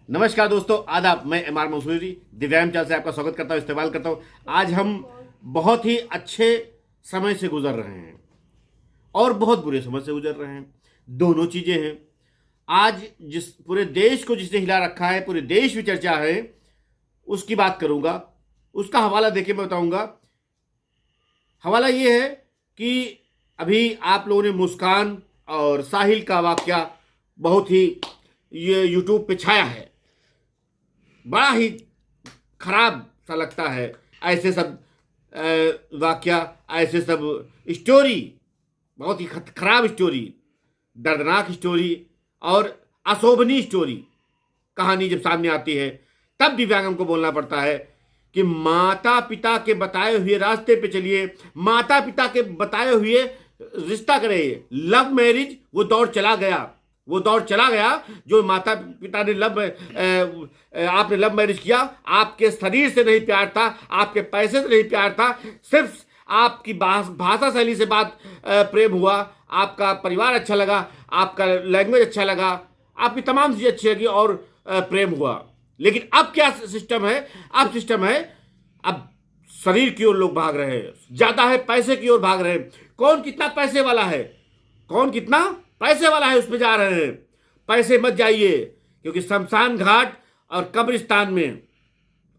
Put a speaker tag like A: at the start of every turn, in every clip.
A: नमस्कार दोस्तों, आदाब। मैं एमआर मसूरी दिव्यांग चैनल से आपका स्वागत करता हूँ, इस्तेमाल करता हूँ। आज हम बहुत ही अच्छे समय से गुजर रहे हैं और बहुत बुरे समय से गुजर रहे हैं। दोनों चीज़ें हैं। आज जिस पूरे देश को जिसने हिला रखा है, पूरे देश में चर्चा है, उसकी बात करूँगा। उसका हवाला देके मैं बताऊँगा। हवाला ये है कि अभी आप लोगों ने मुस्कान और साहिल का वाकया बहुत ही ये यूट्यूब पे छाया है। बड़ा ही खराब सा लगता है ऐसे सब वाकया, ऐसे सब स्टोरी, बहुत ही खराब स्टोरी, दर्दनाक स्टोरी और अशोभनीय स्टोरी कहानी जब सामने आती है, तब दिव्यांगम को बोलना पड़ता है कि माता पिता के बताए हुए रास्ते पे चलिए, माता पिता के बताए हुए रिश्ता करें। लव मैरिज वो दौर चला गया जो माता पिता ने आपने लव मैरिज किया। आपके शरीर से नहीं प्यार था, आपके पैसे से नहीं प्यार था, सिर्फ आपकी भाषा शैली से बात प्रेम हुआ, आपका परिवार अच्छा लगा, आपका लैंग्वेज अच्छा लगा, आपकी तमाम चीज़ें अच्छी लगी और प्रेम हुआ। लेकिन अब क्या सिस्टम है? अब शरीर की ओर लोग भाग रहे हैं, ज़्यादा है पैसे की ओर भाग रहे हैं। कौन कितना पैसे वाला है उसमें जा रहे हैं। पैसे मत जाइए, क्योंकि शमशान घाट और कब्रिस्तान में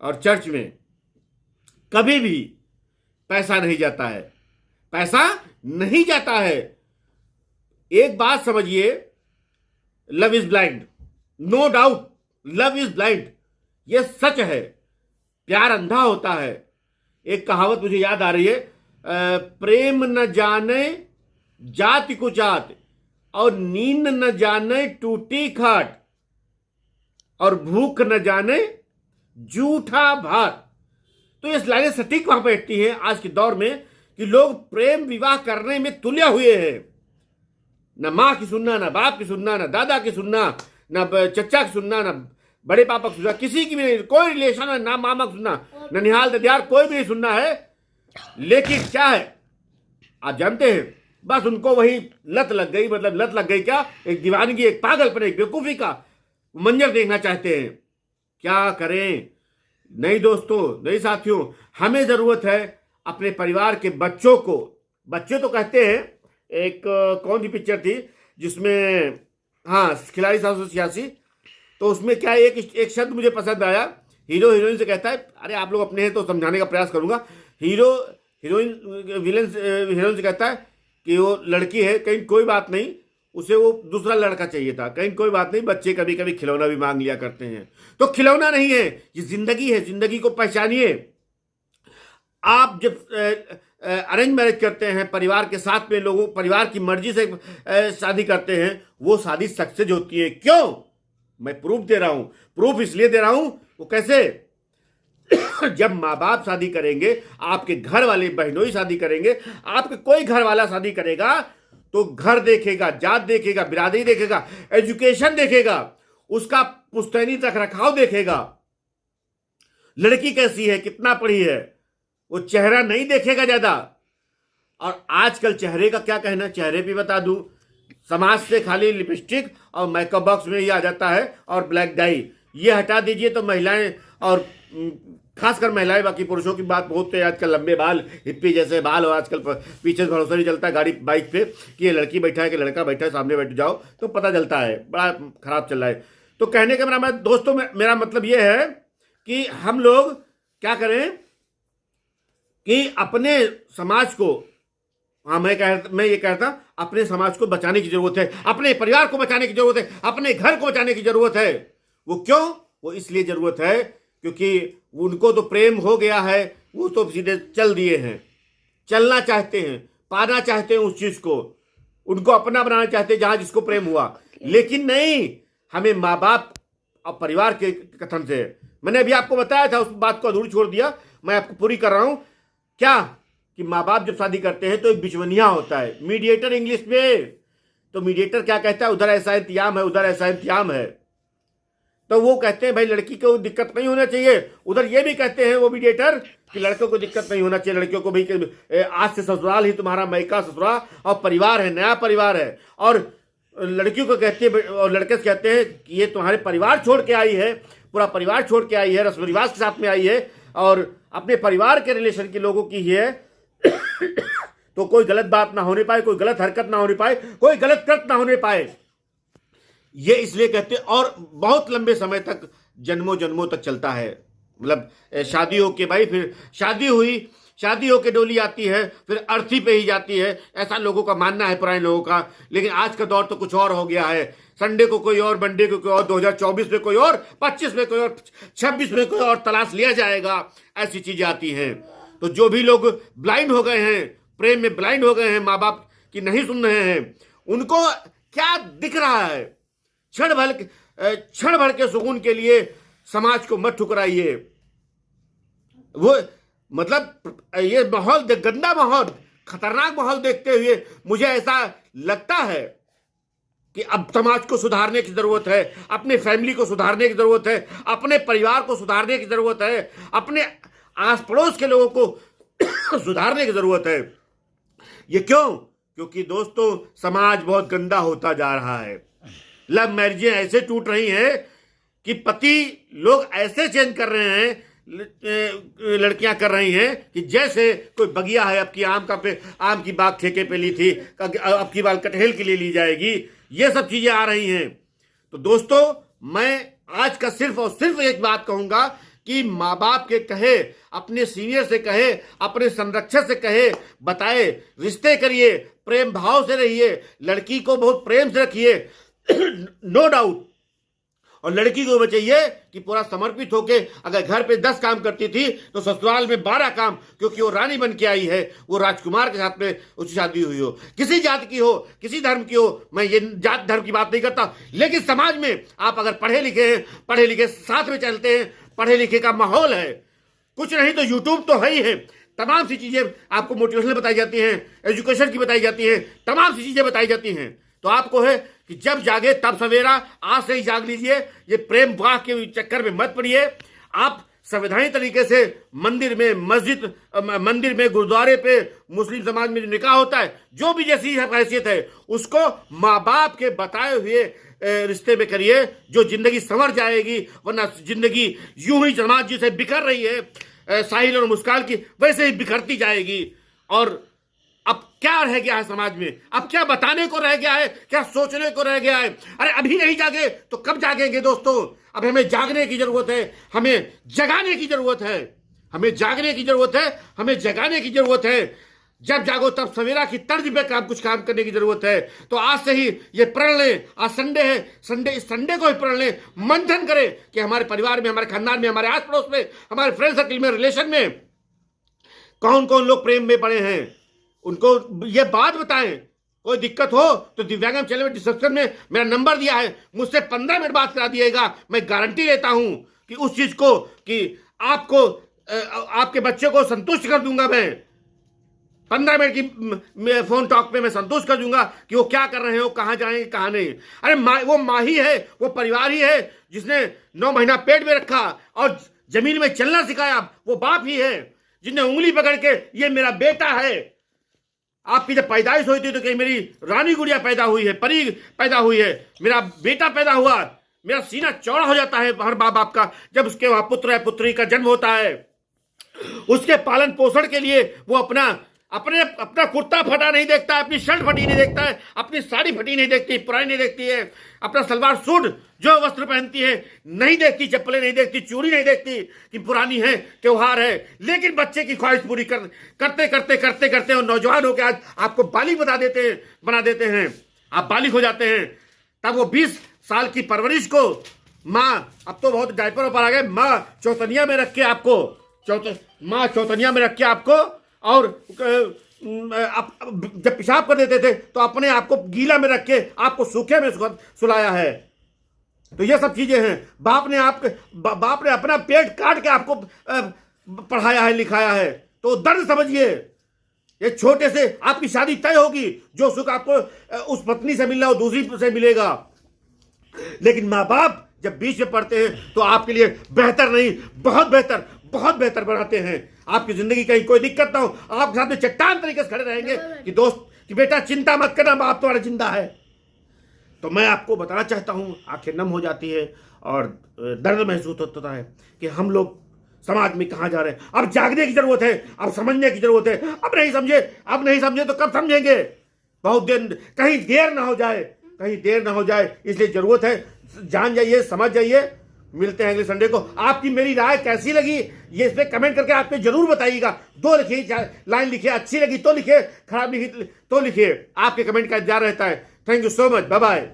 A: और चर्च में कभी भी पैसा नहीं जाता है। एक बात समझिए, love is blind, no doubt, love is blind, ये सच है। प्यार अंधा होता है। एक कहावत मुझे याद आ रही है, प्रेम न जाने जाति को जात और नींद न जाने टूटी खाट और भूख न जाने जूठा भात। तो ये लाइनें सटीक वहां बैठती हैं आज के दौर में कि लोग प्रेम विवाह करने में तुले हुए हैं। न माँ की सुनना, न बाप की सुनना, न दादा की सुनना, न चचा की सुनना, न बड़े पापा की सुनना, किसी की भी नहीं, कोई रिलेशन है, ना मामा की सुनना, न निहाल ददियार, कोई भी नहीं सुनना है। लेकिन क्या है, आप जानते हैं, बस उनको वही लत लग गई क्या, एक दीवानगी, एक पागलपन, एक बेवकूफ़ी का मंजर देखना चाहते हैं। क्या करें? नहीं दोस्तों, नहीं साथियों, हमें ज़रूरत है अपने परिवार के बच्चों को, बच्चे तो कहते हैं, एक कौन सी पिक्चर थी जिसमें, हाँ, खिलाड़ी 786, तो उसमें क्या एक शब्द मुझे पसंद आया। हीरो हीरोइन से कहता है, अरे आप लोग अपने हैं तो समझाने का प्रयास करूंगा। हीरोइन से कहता है कि वो लड़की है, कहीं कोई बात नहीं, उसे वो दूसरा लड़का चाहिए था, कहीं कोई बात नहीं, बच्चे कभी कभी खिलौना भी मांग लिया करते हैं। तो खिलौना नहीं है, ये जिंदगी है, जिंदगी को पहचानिए। आप जब अरेंज मैरिज करते हैं, परिवार के साथ में लोगों, परिवार की मर्जी से शादी करते हैं, वो शादी सक्सेस होती है। क्यों? मैं प्रूफ दे रहा हूं। प्रूफ इसलिए दे रहा हूं, वो कैसे? जब माँ बाप शादी करेंगे, आपके घर वाले बहनोई शादी करेंगे, आपके कोई घर वाला शादी करेगा, तो घर देखेगा, जात देखेगा, बिरादरी देखेगा, एजुकेशन देखेगा, उसका पुश्तैनी रख रखाव देखेगा, लड़की कैसी है, कितना पढ़ी है, वो चेहरा नहीं देखेगा ज्यादा। और आजकल चेहरे का क्या कहना, चेहरे पे बता दूं, समाज से खाली लिपस्टिक और मेकअप बॉक्स में ही आ जाता है और ब्लैक डाई, ये हटा दीजिए तो महिलाएं, और खासकर महिलाएं, बाकी पुरुषों की बात बहुत है। आजकल लंबे बाल, हिप्पी जैसे बाल, और आजकल पीछे से भरोसा नहीं चलता है गाड़ी बाइक पे कि ये लड़की बैठा है कि लड़का बैठा है, सामने बैठ जाओ तो पता चलता है। बड़ा खराब चल रहा है। तो कहने का मेरा मतलब ये है कि हम लोग क्या करें कि अपने समाज को, हाँ, मैं ये कहता, अपने समाज को बचाने की जरूरत है, अपने परिवार को बचाने की जरूरत है, अपने घर को बचाने की जरूरत है। वो क्यों? वो इसलिए जरूरत है क्योंकि उनको तो प्रेम हो गया है, वो तो सीधे चल दिए हैं, चलना चाहते हैं, पाना चाहते हैं उस चीज को, उनको अपना बनाना चाहते हैं जहां जिसको प्रेम हुआ। लेकिन नहीं, हमें माँ बाप और परिवार के कथन से, मैंने अभी आपको बताया था, उस बात को अधूरी छोड़ दिया, मैं आपको पूरी कर रहा हूं। क्या कि माँ बाप जब शादी करते हैं तो एक बिचवनिया होता है, मीडिएटर इंग्लिश में। तो मीडिएटर क्या कहता है, उधर ऐसा इंतजाम है, उधर ऐसा इंतजाम है, तो वो कहते हैं भाई लड़की को दिक्कत नहीं होना चाहिए। उधर ये भी कहते हैं वो मीडिएटर कि लड़कों को दिक्कत नहीं होना चाहिए, लड़कियों को भी, आज से ससुराल ही तुम्हारा मायका ससुराल, और परिवार है, नया परिवार है, और लड़कियों को कहती है और लड़के से कहते हैं कि ये तुम्हारे परिवार छोड़ के आई है, पूरा परिवार छोड़ के आई है, रस्म रिवाज के साथ में आई है और अपने परिवार के रिलेशन के लोगों की ही है तो कोई गलत बात ना होने पाए, कोई गलत हरकत ना होने पाए, कोई गलत कृत्य ना होने पाए, ये इसलिए कहते हैं। और बहुत लंबे समय तक, जन्मों जन्मों तक चलता है। मतलब शादी हो के भाई, फिर शादी हुई, शादी होके डोली आती है, फिर अर्थी पे ही जाती है, ऐसा लोगों का मानना है, पुराने लोगों का। लेकिन आज का दौर तो कुछ और हो गया है। संडे को कोई और, मंडे को कोई और, 2024 में कोई और, 25 में कोई और, 26 में कोई और तलाश लिया जाएगा, ऐसी चीजें आती हैं। तो जो भी लोग ब्लाइंड हो गए हैं, प्रेम में ब्लाइंड हो गए हैं, माँ बाप की नहीं सुन रहे हैं, उनको क्या दिख रहा है? क्षण भर के सुकून के लिए समाज को मत ठुकराइए। वो मतलब ये माहौल, गंदा माहौल, खतरनाक माहौल देखते हुए मुझे ऐसा लगता है कि अब समाज को सुधारने की जरूरत है, अपने फैमिली को सुधारने की जरूरत है, अपने परिवार को सुधारने की जरूरत है, अपने आस पड़ोस के लोगों को सुधारने की जरूरत है। ये क्यों? क्योंकि दोस्तों समाज बहुत गंदा होता जा रहा है। लव मैरिजें ऐसे टूट रही हैं कि पति लोग ऐसे चेंज कर रहे हैं, लड़कियां कर रही हैं कि जैसे कोई बगिया है, आम की बाग ठेके पे ली थी, अब की बार कटहल के लिए ली जाएगी, ये सब चीजें आ रही हैं। तो दोस्तों मैं आज का सिर्फ और सिर्फ एक बात कहूंगा कि माँ बाप के कहे, अपने सीनियर से कहे, अपने संरक्षक से कहे, बताए, रिश्ते करिए, प्रेम भाव से रहिए, लड़की को बहुत प्रेम से रखिए नो डाउट। और लड़की को बचाइए कि पूरा समर्पित होके, अगर घर पे 10 काम करती थी तो ससुराल में 12 काम, क्योंकि वो रानी बन के आई है, वो राजकुमार के साथ में उसकी शादी हुई हो, किसी जाति की हो, किसी धर्म की हो, मैं ये जात धर्म की बात नहीं करता। लेकिन समाज में आप अगर पढ़े लिखे हैं, पढ़े लिखे साथ में चलते हैं, पढ़े लिखे का माहौल है, कुछ नहीं तो यूट्यूब तो है ही है, तमाम सी चीजें आपको मोटिवेशनल बताई जाती हैं, एजुकेशन की बताई जाती हैं, तमाम सी चीजें बताई जाती हैं। तो आपको है कि जब जागे तब सवेरा, आज से ही जाग लीजिए। ये प्रेम विवाह के चक्कर में मत पड़िए। आप संवैधानिक तरीके से मंदिर में, मस्जिद, मंदिर में, गुरुद्वारे पे, मुस्लिम समाज में जो निकाह होता है, जो भी जैसी हैसियत है, उसको माँ बाप के बताए हुए रिश्ते में करिए, जो जिंदगी संवर जाएगी। वरना जिंदगी यूं ही समाज जिसे बिखर रही है साहिल और मुस्कान की, वैसे ही बिखरती जाएगी। और अब क्या रह गया है समाज में? अब क्या बताने को रह गया है? क्या सोचने को रह गया है? अरे अभी नहीं जागे तो कब जागेंगे दोस्तों? अब हमें जागने की जरूरत है, हमें जगाने की जरूरत है, हमें जागने की जरूरत है, हमें जगाने की जरूरत है। जब जागो तब सवेरा की तर्ज पे कुछ काम करने की जरूरत है। तो आज से ही ये प्रण लें, आज संडे है, इस संडे को ही प्रण लें, मंथन करें कि हमारे परिवार में, हमारे खानदान में, हमारे आस पड़ोस में, हमारे फ्रेंड सर्किल में, रिलेशन में कौन कौन लोग प्रेम में पड़े हैं, उनको ये बात बताएं। कोई दिक्कत हो तो दिव्यांगम चैनल में डिस्क्रिप्शन में मेरा नंबर दिया है, मुझसे 15 मिनट बात करा दिएगा। मैं गारंटी लेता हूं कि उस चीज को, कि आपको, आपके बच्चे को संतुष्ट कर दूंगा। मैं 15 मिनट की फोन टॉक पे मैं संतुष्ट कर दूंगा कि वो क्या कर रहे हैं, वो कहाँ जाएंगे, कहाँ नहीं। अरे वो माँ ही है, वो परिवार ही है जिसने 9 महीना पेट में रखा और जमीन में चलना सिखाया। वो बाप ही है जिसने उंगली पकड़ के, ये मेरा बेटा है। आपकी जब पैदाइश हुई थी तो कहीं मेरी रानी गुड़िया पैदा हुई है, परी पैदा हुई है, मेरा बेटा पैदा हुआ, मेरा सीना चौड़ा हो जाता है हर माँ बाप का जब उसके वहां पुत्र या पुत्री का जन्म होता है। उसके पालन पोषण के लिए वो अपना कुर्ता फटा नहीं देखता है, अपनी शर्ट फटी नहीं देखता है, अपनी साड़ी फटी नहीं देखती, पुरानी नहीं देखती है, अपना सलवार सूट जो वस्त्र पहनती है नहीं देखती, चप्पलें नहीं देखती, चूड़ी नहीं देखती कि पुरानी है, त्योहार है। लेकिन बच्चे की ख्वाहिश पूरी करते और नौजवान होकर आज आपको बालिग बना देते हैं, आप बालिग हो जाते हैं। तब वो 20 साल की परवरिश को माँ, अब तो बहुत डायपर पर आ गए, माँ चौतनिया में रख के आपको और जब पेशाब कर देते थे तो अपने आप को गीला में रख के आपको सूखे में सुलाया है। तो ये सब चीजें हैं। बाप ने अपना पेट काट के आपको पढ़ाया है, लिखाया है। तो दर्द समझिए। ये छोटे से आपकी शादी तय होगी, जो सुख आपको उस पत्नी से मिल रहा हो दूसरी से मिलेगा। लेकिन माँ बाप जब बीच में पड़ते हैं तो आपके लिए बेहतर नहीं, बहुत बेहतर बनाते हैं। आपकी जिंदगी कहीं कोई दिक्कत ना हो, आपके साथ में चट्टान तरीके से खड़े रहेंगे कि दोस्त, कि बेटा चिंता मत करना, बाप तुम्हारा जिंदा है। तो मैं आपको बताना चाहता हूं, आंखें नम हो जाती है और दर्द महसूस होता है कि हम लोग समाज में कहां जा रहे हैं। अब जागने की जरूरत है, अब समझने की जरूरत है। अब नहीं समझे तो कब समझेंगे? बहुत देर, कहीं देर ना हो जाए, कहीं देर ना हो जाए, इसलिए जरूरत है जान जाइए, समझ जाइए। मिलते हैं अगले संडे को। आपकी मेरी राय कैसी लगी ये इस पे कमेंट करके आप पे जरूर बताइएगा। 2 लिखिए, लाइन लिखिए, अच्छी लगी तो लिखिए, खराब लिखी तो लिखिए। आपके कमेंट का इंतजार रहता है। Thank you so much, bye bye.